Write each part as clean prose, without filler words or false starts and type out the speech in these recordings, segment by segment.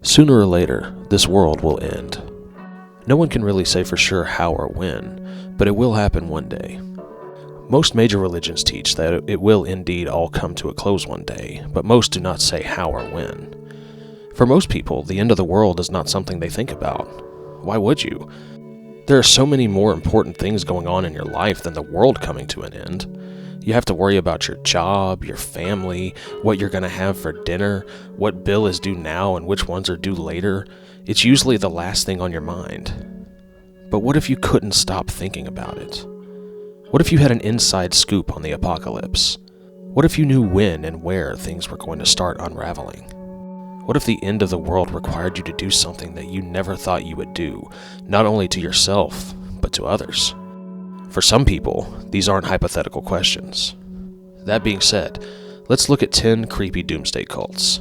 Sooner or later, this world will end. No one can really say for sure how or when, but it will happen one day. Most major religions teach that it will indeed all come to a close one day, but most do not say how or when. For most people, the end of the world is not something they think about. Why would you? There are so many more important things going on in your life than the world coming to an end. You have to worry about your job, your family, what you're going to have for dinner, what bill is due now and which ones are due later. It's usually the last thing on your mind. But what if you couldn't stop thinking about it? What if you had an inside scoop on the apocalypse? What if you knew when and where things were going to start unraveling? What if the end of the world required you to do something that you never thought you would do, not only to yourself, but to others? For some people, these aren't hypothetical questions. That being said, let's look at 10 creepy doomsday cults.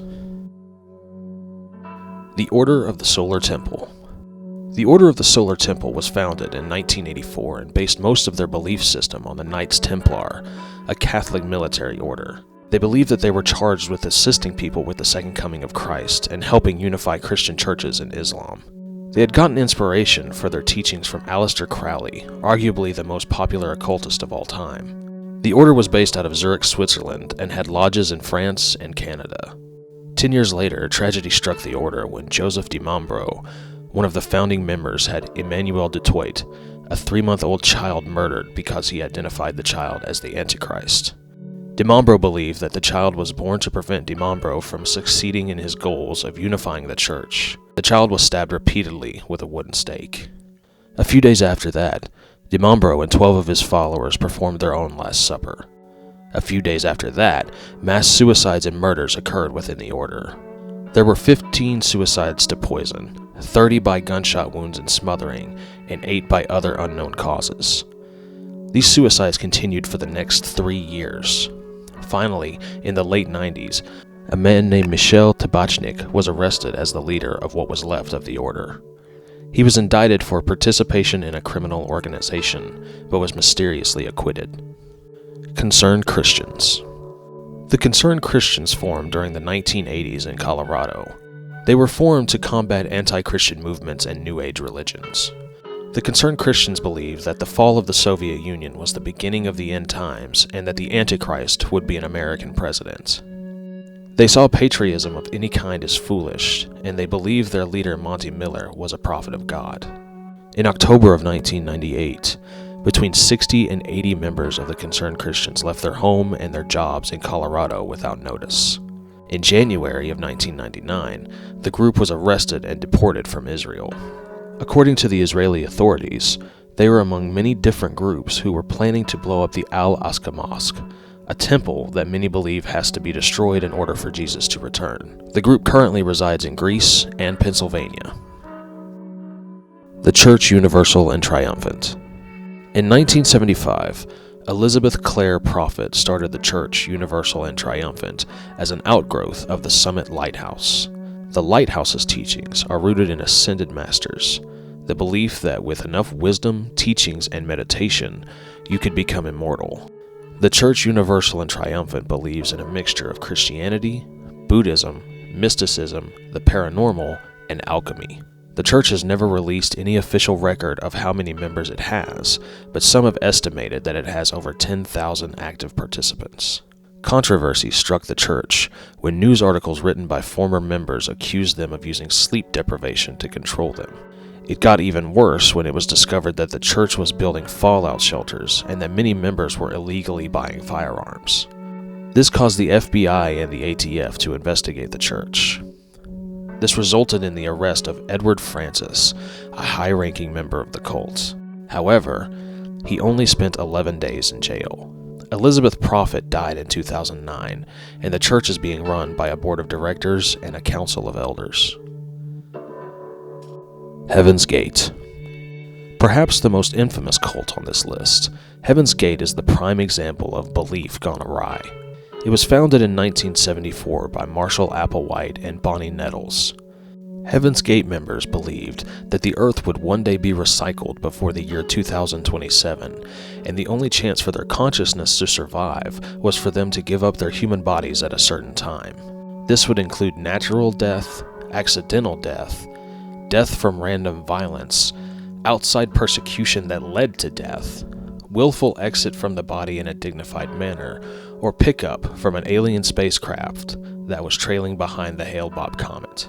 The Order of the Solar Temple. The Order of the Solar Temple was founded in 1984 and based most of their belief system on the Knights Templar, a Catholic military order. They believed that they were charged with assisting people with the second coming of Christ and helping unify Christian churches and Islam. They had gotten inspiration for their teachings from Aleister Crowley, arguably the most popular occultist of all time. The order was based out of Zurich, Switzerland, and had lodges in France and Canada. 10 years later, tragedy struck the order when Joseph de Mombro, one of the founding members, had Emmanuel de Toit, a 3-month-old child, murdered because he identified the child as the Antichrist. De Mombro believed that the child was born to prevent de Mombro from succeeding in his goals of unifying the church. The child was stabbed repeatedly with a wooden stake. A few days after that, de Mombro and 12 of his followers performed their own Last Supper. A few days after that, mass suicides and murders occurred within the order. There were 15 suicides to poison, 30 by gunshot wounds and smothering, and 8 by other unknown causes. These suicides continued for the next 3 years. Finally, in the late 90s, a man named Michel Tabachnik was arrested as the leader of what was left of the order. He was indicted for participation in a criminal organization, but was mysteriously acquitted. Concerned Christians. The Concerned Christians formed during the 1980s in Colorado. They were formed to combat anti-Christian movements and New Age religions. The Concerned Christians believed that the fall of the Soviet Union was the beginning of the end times and that the Antichrist would be an American president. They saw patriotism of any kind as foolish, and they believed their leader Monty Miller was a prophet of God. In October of 1998, between 60 and 80 members of the Concerned Christians left their home and their jobs in Colorado without notice. In January of 1999, the group was arrested and deported from Israel. According to the Israeli authorities, they were among many different groups who were planning to blow up the Al-Aqsa Mosque, a temple that many believe has to be destroyed in order for Jesus to return. The group currently resides in Greece and Pennsylvania. The Church Universal and Triumphant. In 1975, Elizabeth Clare Prophet started the Church Universal and Triumphant as an outgrowth of the Summit Lighthouse. The Lighthouse's teachings are rooted in ascended masters, the belief that with enough wisdom, teachings, and meditation, you could become immortal. The Church Universal and Triumphant believes in a mixture of Christianity, Buddhism, mysticism, the paranormal, and alchemy. The church has never released any official record of how many members it has, but some have estimated that it has over 10,000 active participants. Controversy struck the church when news articles written by former members accused them of using sleep deprivation to control them. It got even worse when it was discovered that the church was building fallout shelters and that many members were illegally buying firearms. This caused the FBI and the ATF to investigate the church. This resulted in the arrest of Edward Francis, a high-ranking member of the cult. However, he only spent 11 days in jail. Elizabeth Prophet died in 2009, and the church is being run by a board of directors and a council of elders. Heaven's Gate. Perhaps the most infamous cult on this list, Heaven's Gate is the prime example of belief gone awry. It was founded in 1974 by Marshall Applewhite and Bonnie Nettles. Heaven's Gate members believed that the earth would one day be recycled before the year 2027, and the only chance for their consciousness to survive was for them to give up their human bodies at a certain time. This would include natural death, accidental death, death from random violence, outside persecution that led to death, willful exit from the body in a dignified manner, or pickup from an alien spacecraft that was trailing behind the Hale-Bopp comet.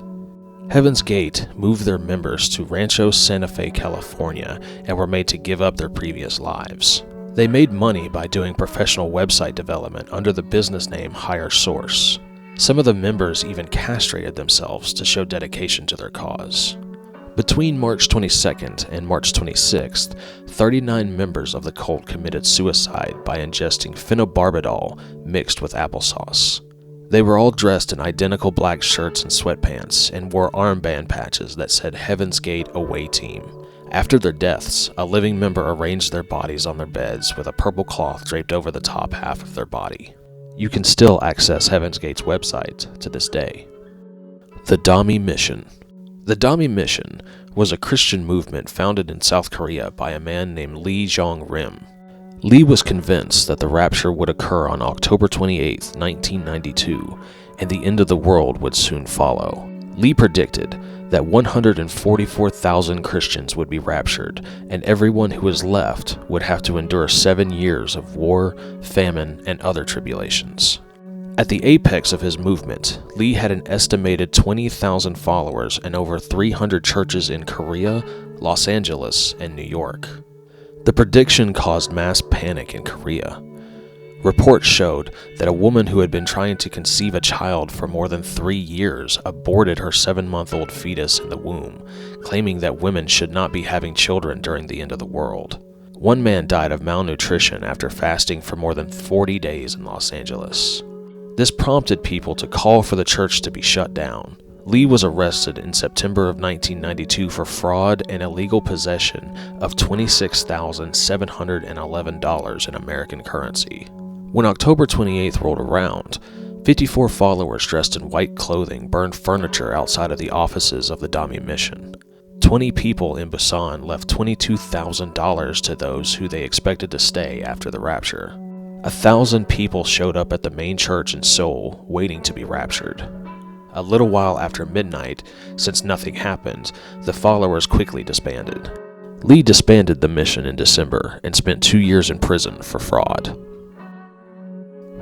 Heaven's Gate moved their members to Rancho Santa Fe, California, and were made to give up their previous lives. They made money by doing professional website development under the business name Higher Source. Some of the members even castrated themselves to show dedication to their cause. Between March 22nd and March 26th, 39 members of the cult committed suicide by ingesting phenobarbital mixed with applesauce. They were all dressed in identical black shirts and sweatpants and wore armband patches that said Heaven's Gate Away Team. After their deaths, a living member arranged their bodies on their beds with a purple cloth draped over the top half of their body. You can still access Heaven's Gate's website to this day. The Dami Mission. The Dami Mission was a Christian movement founded in South Korea by a man named Lee Jong-rim. Lee was convinced that the rapture would occur on October 28, 1992, and the end of the world would soon follow. Lee predicted that 144,000 Christians would be raptured, and everyone who was left would have to endure 7 years of war, famine, and other tribulations. At the apex of his movement, Lee had an estimated 20,000 followers and over 300 churches in Korea, Los Angeles, and New York. The prediction caused mass panic in Korea. Reports showed that a woman who had been trying to conceive a child for more than 3 years aborted her 7-month-old fetus in the womb, claiming that women should not be having children during the end of the world. One man died of malnutrition after fasting for more than 40 days in Los Angeles. This prompted people to call for the church to be shut down. Lee was arrested in September of 1992 for fraud and illegal possession of $26,711 in American currency. When October 28th rolled around, 54 followers dressed in white clothing burned furniture outside of the offices of the Dami Mission. 20 people in Busan left $22,000 to those who they expected to stay after the rapture. 1,000 people showed up at the main church in Seoul waiting to be raptured. A little while after midnight, since nothing happened, the followers quickly disbanded. Lee disbanded the mission in December and spent 2 years in prison for fraud.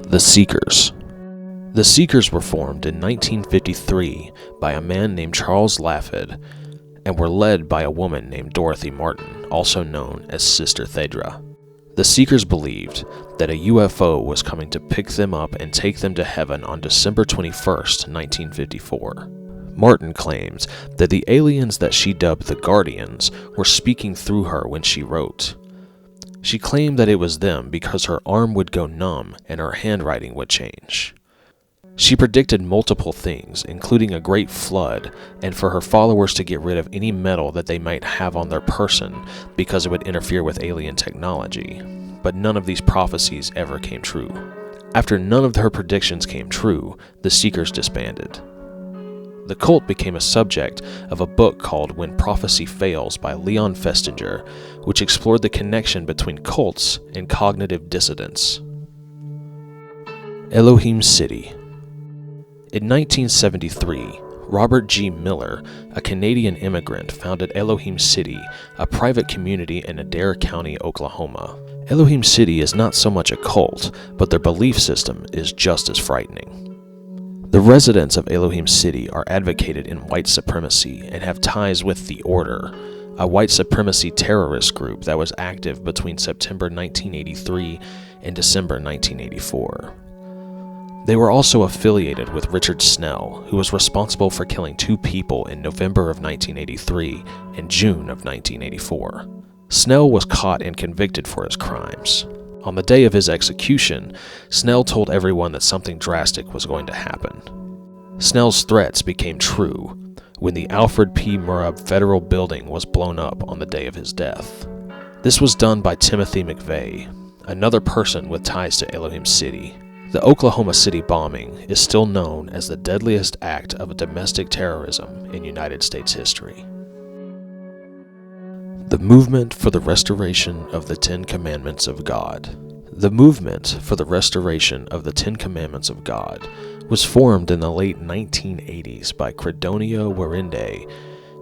The Seekers. The Seekers were formed in 1953 by a man named Charles Lafford and were led by a woman named Dorothy Martin, also known as Sister Thedra. The Seekers believed that a UFO was coming to pick them up and take them to heaven on December 21st, 1954. Martin claims that the aliens that she dubbed the Guardians were speaking through her when she wrote. She claimed that it was them because her arm would go numb and her handwriting would change. She predicted multiple things, including a great flood, and for her followers to get rid of any metal that they might have on their person because it would interfere with alien technology. But none of these prophecies ever came true. After none of her predictions came true, the Seekers disbanded. The cult became a subject of a book called When Prophecy Fails by Leon Festinger, which explored the connection between cults and cognitive dissidence. Elohim City. In 1973, Robert G. Miller, a Canadian immigrant, founded Elohim City, a private community in Adair County, Oklahoma. Elohim City is not so much a cult, but their belief system is just as frightening. The residents of Elohim City are advocated in white supremacy and have ties with the Order, a white supremacy terrorist group that was active between September 1983 and December 1984. They were also affiliated with Richard Snell, who was responsible for killing 2 people in November of 1983 and June of 1984. Snell was caught and convicted for his crimes. On the day of his execution, Snell told everyone that something drastic was going to happen. Snell's threats became true when the Alfred P. Murrah Federal Building was blown up on the day of his death. This was done by Timothy McVeigh, another person with ties to Elohim City. The Oklahoma City bombing is still known as the deadliest act of domestic terrorism in United States history. The Movement for the Restoration of the Ten Commandments of God. The movement for the restoration of the Ten Commandments of God was formed in the late 1980s by Credonia Werinde,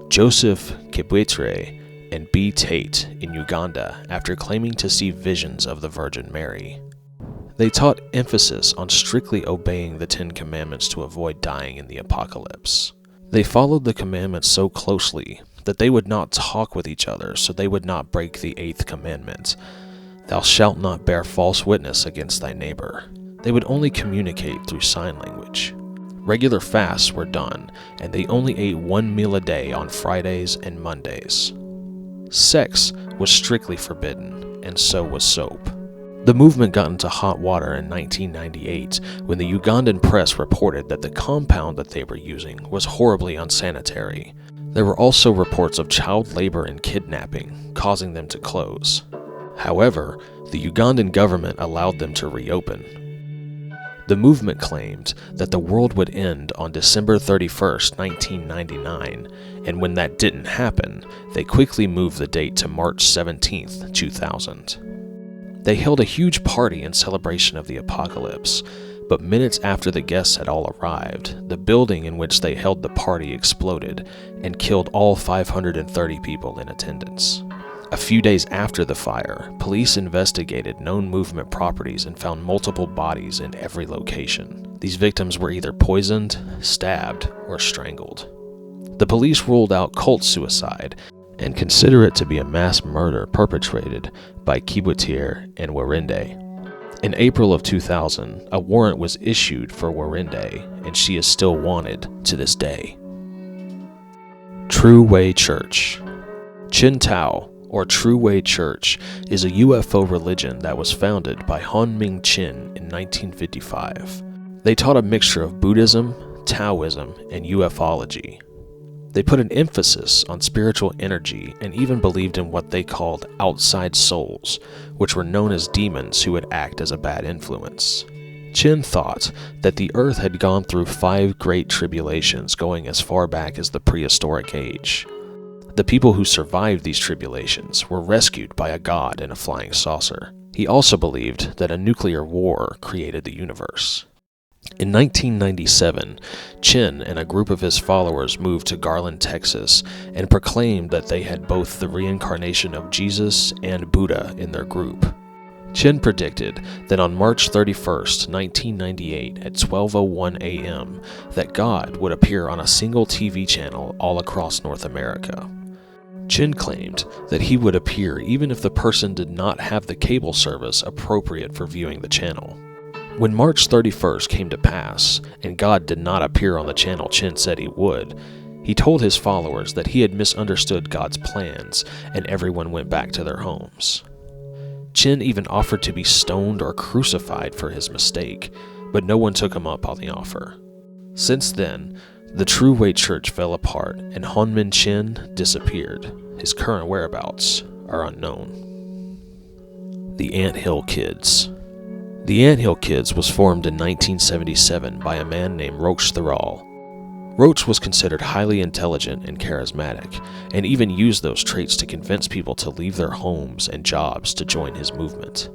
Joseph Kibwetere, and B. Tate in Uganda after claiming to see visions of the Virgin Mary. They taught emphasis on strictly obeying the Ten Commandments to avoid dying in the apocalypse. They followed the commandments so closely that they would not talk with each other so they would not break the 8th commandment, "Thou shalt not bear false witness against thy neighbor." They would only communicate through sign language. Regular fasts were done, and they only ate 1 meal a day on Fridays and Mondays. Sex was strictly forbidden, and so was soap. The movement got into hot water in 1998 when the Ugandan press reported that the compound that they were using was horribly unsanitary. There were also reports of child labor and kidnapping, causing them to close. However, the Ugandan government allowed them to reopen. The movement claimed that the world would end on December 31st, 1999, and when that didn't happen, they quickly moved the date to March 17th, 2000. They held a huge party in celebration of the apocalypse, but minutes after the guests had all arrived, the building in which they held the party exploded and killed all 530 people in attendance. A few days after the fire, police investigated known movement properties and found multiple bodies in every location. These victims were either poisoned, stabbed, or strangled. The police ruled out cult suicide and consider it to be a mass murder perpetrated by Kibwetere and Werinde. In April of 2000, a warrant was issued for Werinde, and she is still wanted to this day. True Way Church. Chin Tao, or True Way Church, is a UFO religion that was founded by Han Ming Chin in 1955. They taught a mixture of Buddhism, Taoism, and ufology. They put an emphasis on spiritual energy and even believed in what they called outside souls, which were known as demons who would act as a bad influence. Chin thought that the earth had gone through 5 great tribulations going as far back as the prehistoric age. The people who survived these tribulations were rescued by a god in a flying saucer. He also believed that a nuclear war created the universe. In 1997, Chin and a group of his followers moved to Garland, Texas, and proclaimed that they had both the reincarnation of Jesus and Buddha in their group. Chin predicted that on March 31st, 1998, at 12:01 a.m., that God would appear on a single TV channel all across North America. Chin claimed that he would appear even if the person did not have the cable service appropriate for viewing the channel. When March 31st came to pass, and God did not appear on the channel Chin said he would, he told his followers that he had misunderstood God's plans, and everyone went back to their homes. Chin even offered to be stoned or crucified for his mistake, but no one took him up on the offer. Since then, the True Way Church fell apart, and Honmin Chin disappeared. His current whereabouts are unknown. The Anthill Kids. The Anthill Kids was formed in 1977 by a man named Roach Theral. Roach was considered highly intelligent and charismatic, and even used those traits to convince people to leave their homes and jobs to join his movement.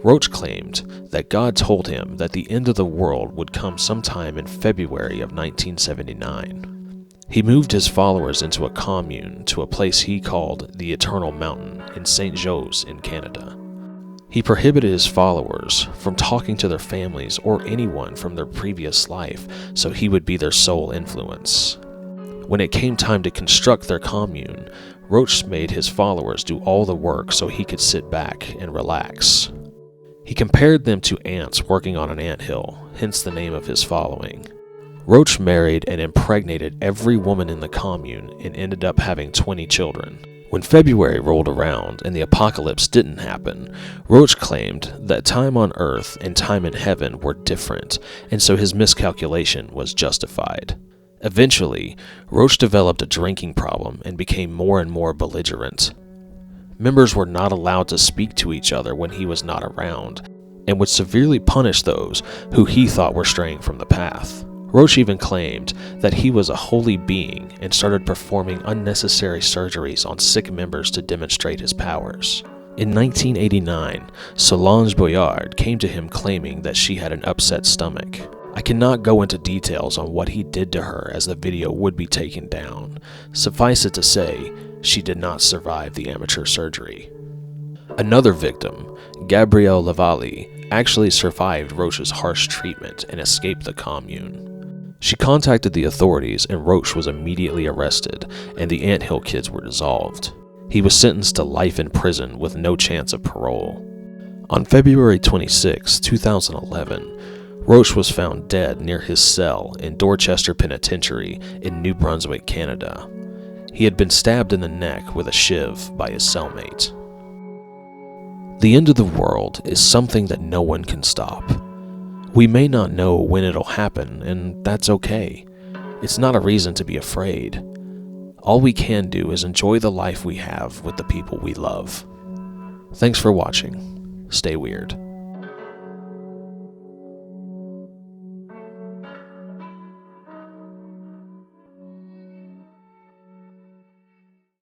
Roach claimed that God told him that the end of the world would come sometime in February of 1979. He moved his followers into a commune to a place he called the Eternal Mountain in St. Joe's in Canada. He prohibited his followers from talking to their families or anyone from their previous life, so he would be their sole influence. When it came time to construct their commune, Roach made his followers do all the work so he could sit back and relax. He compared them to ants working on an anthill, hence the name of his following. Roach married and impregnated every woman in the commune and ended up having 20 children. When February rolled around and the apocalypse didn't happen, Roach claimed that time on earth and time in heaven were different, and so his miscalculation was justified. Eventually, Roach developed a drinking problem and became more and more belligerent. Members were not allowed to speak to each other when he was not around, and would severely punish those who he thought were straying from the path. Roach even claimed that he was a holy being and started performing unnecessary surgeries on sick members to demonstrate his powers. In 1989, Solange Boyard came to him claiming that she had an upset stomach. I cannot go into details on what he did to her as the video would be taken down. Suffice it to say, she did not survive the amateur surgery. Another victim, Gabrielle Lavallee, actually survived Roche's harsh treatment and escaped the commune. She contacted the authorities and Roche was immediately arrested and the Anthill Kids were dissolved. He was sentenced to life in prison with no chance of parole. On February 26, 2011, Roche was found dead near his cell in Dorchester Penitentiary in New Brunswick, Canada. He had been stabbed in the neck with a shiv by his cellmate. The end of the world is something that no one can stop. We may not know when it'll happen, and that's okay. It's not a reason to be afraid. All we can do is enjoy the life we have with the people we love. Thanks for watching. Stay weird.